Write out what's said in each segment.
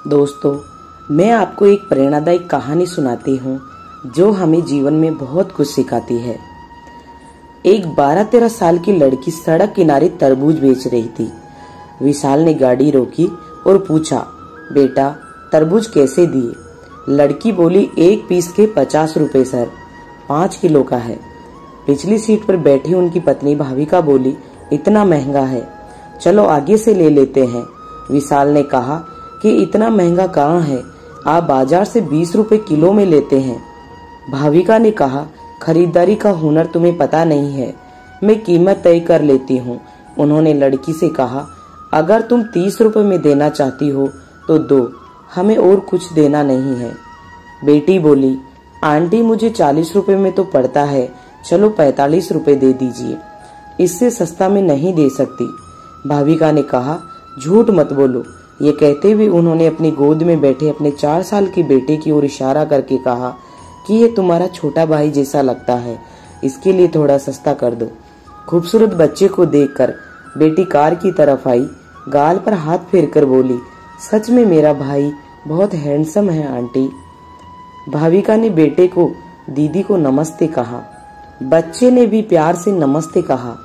दोस्तों, मैं आपको एक प्रेरणादायक कहानी सुनाती हूँ जो हमें जीवन में बहुत कुछ सिखाती है। एक 12-13 साल की लड़की सड़क किनारे तरबूज बेच रही थी। विशाल ने गाड़ी रोकी और पूछा, बेटा तरबूज कैसे दिए? लड़की बोली, एक पीस के 50 रुपए सर, 5 किलो का है। पिछली सीट पर बैठी उनकी पत्नी भाविका बोली, इतना महंगा है, चलो आगे से ले लेते हैं। विशाल ने कहा कि इतना महंगा कहाँ है, आप बाजार से 20 रुपए किलो में लेते हैं। भाविका ने कहा, खरीदारी का हुनर तुम्हें पता नहीं है, मैं कीमत तय कर लेती हूँ। उन्होंने लड़की से कहा, अगर तुम 30 रुपए में देना चाहती हो तो दो, हमें और कुछ देना नहीं है। बेटी बोली, आंटी मुझे 40 रुपए में तो पड़ता है, चलो 45 रुपए दे दीजिए, इससे सस्ता मैं नहीं दे सकती। भाविका ने कहा, झूठ मत बोलो। ये कहते हुए उन्होंने अपनी गोद में बैठे अपने 4 साल के बेटे की ओर इशारा करके कहा कि ये तुम्हारा छोटा भाई जैसा लगता है, इसके लिए थोड़ा सस्ता कर दो। खूबसूरत बच्चे को देखकर बेटी कार की तरफ आई, गाल पर हाथ फेरकर बोली, सच में मेरा भाई बहुत हैंडसम है आंटी। भाविका ने बेटे को दीदी को नमस्ते कहा। बच्चे ने भी प्यार से नमस्ते कहा।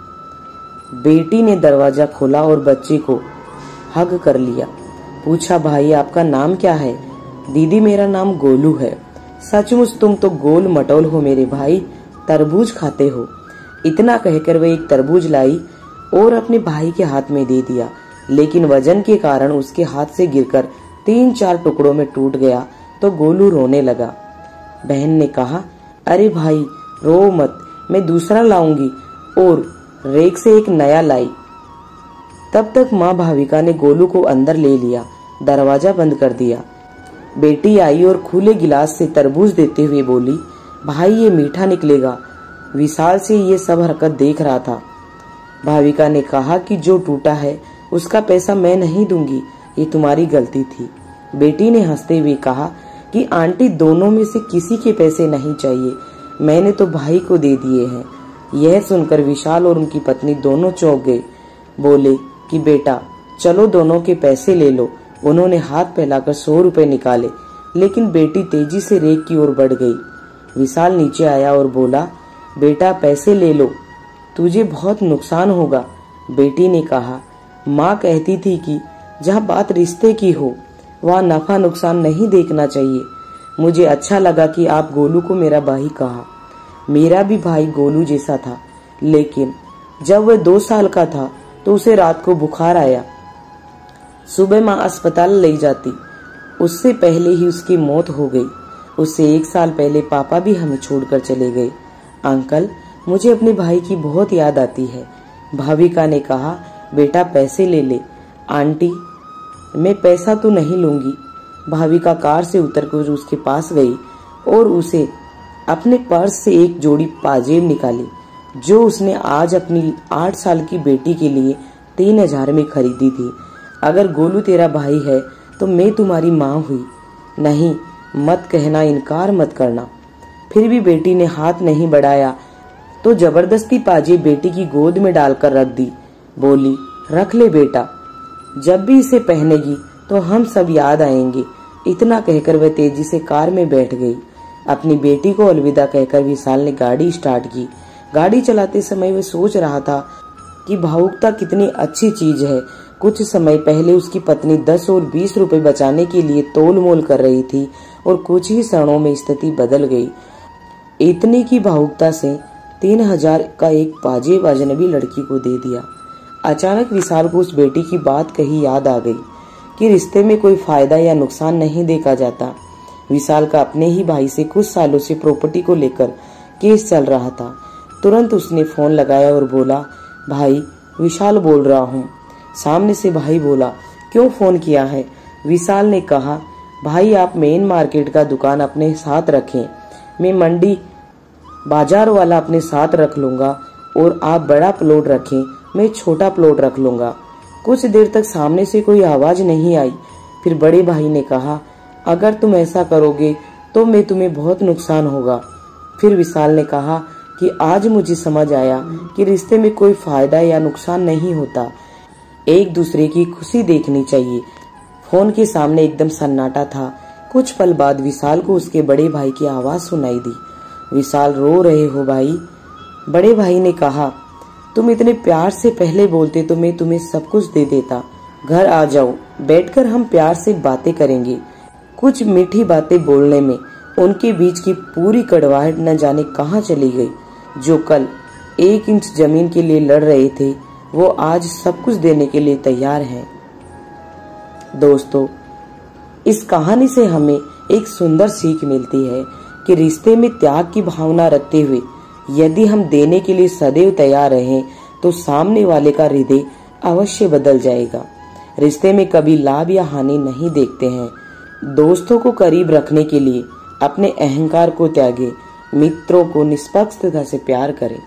बेटी ने दरवाजा खोला और बच्चे को हग कर लिया। पूछा, भाई आपका नाम क्या है? दीदी मेरा नाम गोलू है। सचमुच तुम तो गोल मटोल हो मेरे भाई, तरबूज खाते हो। इतना कहकर वह एक तरबूज लाई और अपने भाई के हाथ में दे दिया, लेकिन वजन के कारण उसके हाथ से गिरकर 3-4 टुकड़ों में टूट गया तो गोलू रोने लगा। बहन ने कहा, अरे भाई रो मत, मैं दूसरा लाऊंगी, और रेक से एक नया लाई। तब तक माँ भाविका ने गोलू को अंदर ले लिया, दरवाजा बंद कर दिया। बेटी आई और खुले गिलास से तरबूज देते हुए बोली, भाई ये मीठा निकलेगा। विशाल से ये सब हरकत देख रहा था। भाविका ने कहा कि जो टूटा है उसका पैसा मैं नहीं दूंगी, ये तुम्हारी गलती थी। बेटी ने हंसते हुए कहा कि आंटी दोनों में से किसी के पैसे नहीं चाहिए, मैंने तो भाई को दे दिए हैं। यह सुनकर विशाल और उनकी पत्नी दोनों चौंक गए। बोले कि बेटा चलो दोनों के पैसे ले लो। उन्होंने हाथ फैलाकर 100 रुपए निकाले, लेकिन बेटी तेजी से रेक की ओर बढ़ गई। विशाल नीचे आया और बोला, बेटा पैसे ले लो, तुझे बहुत नुकसान होगा। बेटी ने कहा, माँ कहती थी कि जहाँ बात रिश्ते की हो वहाँ नफा नुकसान नहीं देखना चाहिए। मुझे अच्छा लगा कि आप गोलू को मेरा भाई कहा। मेरा भी भाई गोलू जैसा था, लेकिन जब वह 2 साल का था तो उसे रात को बुखार आया। सुबह माँ अस्पताल ले जाती, उससे पहले ही उसकी मौत हो गई। उससे 1 साल पहले पापा भी हमें छोड़कर चले गए। अंकल, मुझे अपने भाई की बहुत याद आती है। भाविका ने कहा, बेटा पैसे ले ले। आंटी मैं पैसा तो नहीं लूंगी। भाविका कार से उतरकर उसके पास गई और उसे अपने पर्स से एक जोड़ी पाजेब निकाली जो उसने आज अपनी 8 साल की बेटी के लिए 3000 में खरीदी थी। अगर गोलू तेरा भाई है तो मैं तुम्हारी माँ हुई। नहीं मत कहना, इनकार मत करना। फिर भी बेटी ने हाथ नहीं बढ़ाया तो जबरदस्ती पाजेब बेटी की गोद में डालकर रख दी। बोली, रख ले बेटा, जब भी इसे पहनेगी तो हम सब याद आएंगे। इतना कहकर वह तेजी से कार में बैठ गई। अपनी बेटी को अलविदा कहकर विशाल ने गाड़ी स्टार्ट की। गाड़ी चलाते समय वह सोच रहा था कि भावुकता कितनी अच्छी चीज है। कुछ समय पहले उसकी पत्नी 10 और 20 रुपए बचाने के लिए तोल मोल कर रही थी और कुछ ही क्षणों में स्थिति बदल गई। इतनी की भावुकता से 3000 का एक पाजेब अजनबी लड़की को दे दिया। अचानक विशाल को उस बेटी की बात कही याद आ गई कि रिश्ते में कोई फायदा या नुकसान नहीं देखा जाता। विशाल का अपने ही भाई से कुछ सालों से प्रॉपर्टी को लेकर केस चल रहा था। तुरंत उसने फोन लगाया और बोला, भाई विशाल बोल रहा हूँ। सामने से भाई बोला, क्यों फोन किया है? विशाल ने कहा, भाई आप मेन मार्केट का दुकान अपने साथ रखें, मैं मंडी बाजार वाला अपने साथ रख लूंगा, और आप बड़ा प्लॉट रखें, मैं छोटा प्लॉट रख लूंगा। कुछ देर तक सामने से कोई आवाज नहीं आई। फिर बड़े भाई ने कहा, अगर तुम ऐसा करोगे तो मैं तुम्हें बहुत नुकसान होगा। फिर विशाल ने कहा कि आज मुझे समझ आया कि रिश्ते में कोई फायदा या नुकसान नहीं होता, एक दूसरे की खुशी देखनी चाहिए। फोन के सामने एकदम सन्नाटा था। कुछ पल बाद विशाल को उसके बड़े भाई की आवाज सुनाई दी। विशाल, रो रहे हो भाई? बड़े भाई ने कहा, तुम इतने प्यार से पहले बोलते तो मैं तुम्हें सब कुछ दे देता। घर आ जाओ, बैठकर हम प्यार से बातें करेंगे। कुछ मीठी बातें बोलने में उनके बीच की पूरी कड़वाहट न जाने कहाँ चली गई। जो कल 1 इंच जमीन के लिए लड़ रहे थे, वो आज सब कुछ देने के लिए तैयार हैं। दोस्तों, इस कहानी से हमें एक सुंदर सीख मिलती है कि रिश्ते में त्याग की भावना रखते हुए यदि हम देने के लिए सदैव तैयार रहें तो सामने वाले का हृदय अवश्य बदल जाएगा। रिश्ते में कभी लाभ या हानि नहीं देखते हैं। दोस्तों को करीब रखने के लिए अपने अहंकार को त्यागें, मित्रों को निष्पक्षता से प्यार करें।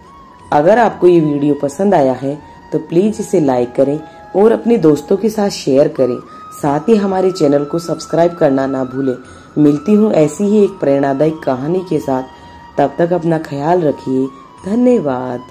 अगर आपको ये वीडियो पसंद आया है तो प्लीज इसे लाइक करें और अपने दोस्तों के साथ शेयर करें। साथ ही हमारे चैनल को सब्सक्राइब करना ना भूलें। मिलती हूँ ऐसी ही एक प्रेरणादायक कहानी के साथ। तब तक अपना ख्याल रखिए। धन्यवाद।